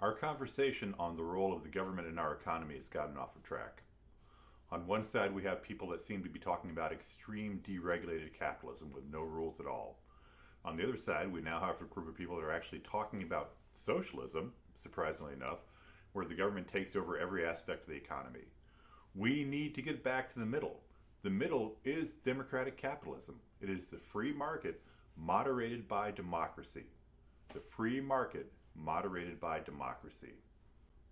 Our conversation on the role of the government in our economy has gotten off of track. On one side, we have people that seem to be talking about extreme deregulated capitalism with no rules at all. On the other side, we now have a group of people that are actually talking about socialism, surprisingly enough, where the government takes over every aspect of the economy. We need to get back to the middle. The middle is democratic capitalism. It is the free market moderated by democracy. The free market moderated by democracy.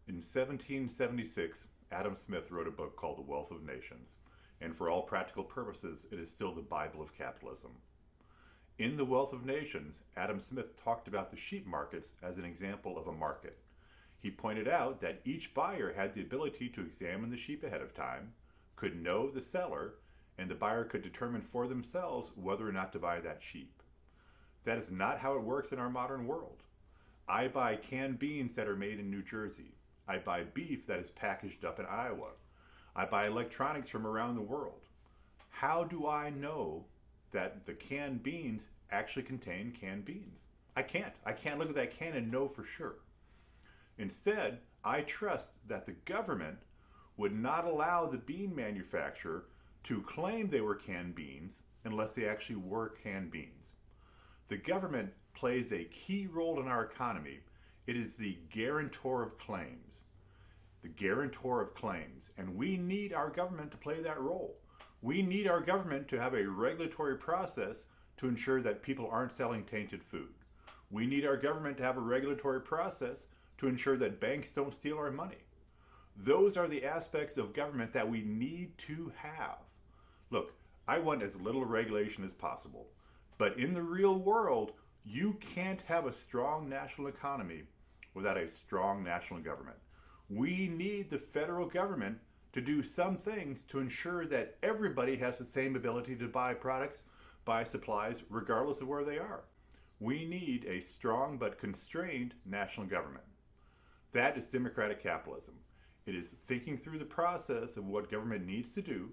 In 1776, Adam Smith wrote a book called The Wealth of Nations, and for all practical purposes, it is still the Bible of capitalism. In The Wealth of Nations, Adam Smith talked about the sheep markets as an example of a market. He pointed out that each buyer had the ability to examine the sheep ahead of time, could know the seller, and the buyer could determine for themselves whether or not to buy that sheep. That is not how it works in our modern world. I buy canned beans that are made in New Jersey. I buy beef that is packaged up in Iowa. I buy electronics from around the world. How do I know that the canned beans actually contain canned beans? I can't. I can't look at that can and know for sure. Instead, I trust that the government would not allow the bean manufacturer to claim they were canned beans unless they actually were canned beans. The government plays a key role in our economy. It is the guarantor of claims. The guarantor of claims. And we need our government to play that role. We need our government to have a regulatory process to ensure that people aren't selling tainted food. We need our government to have a regulatory process to ensure that banks don't steal our money. Those are the aspects of government that we need to have. Look, I want as little regulation as possible. But in the real world, you can't have a strong national economy without a strong national government. We need the federal government to do some things to ensure that everybody has the same ability to buy products, buy supplies, regardless of where they are. We need a strong but constrained national government. That is democratic capitalism. It is thinking through the process of what government needs to do,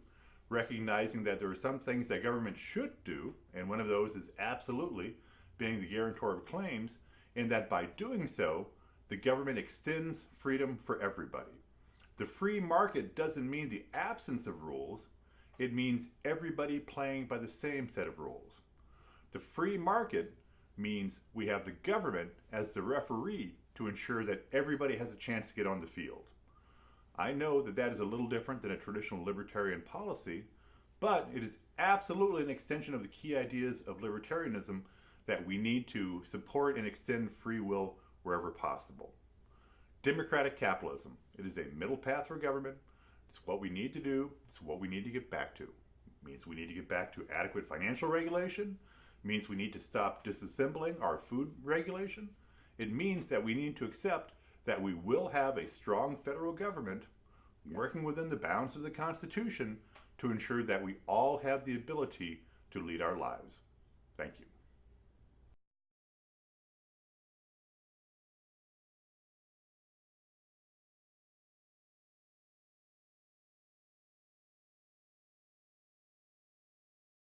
recognizing that there are some things that government should do, and one of those is absolutely being the guarantor of claims, and that by doing so, the government extends freedom for everybody. The free market doesn't mean the absence of rules, it means everybody playing by the same set of rules. The free market means we have the government as the referee to ensure that everybody has a chance to get on the field. I know that that is a little different than a traditional libertarian policy, but it is absolutely an extension of the key ideas of libertarianism that we need to support and extend free will wherever possible. Democratic capitalism. It is a middle path for government. It's what we need to do. It's what we need to get back to. It means we need to get back to adequate financial regulation. It means we need to stop disassembling our food regulation. It means that we need to accept that we will have a strong federal government working within the bounds of the Constitution to ensure that we all have the ability to lead our lives. Thank you.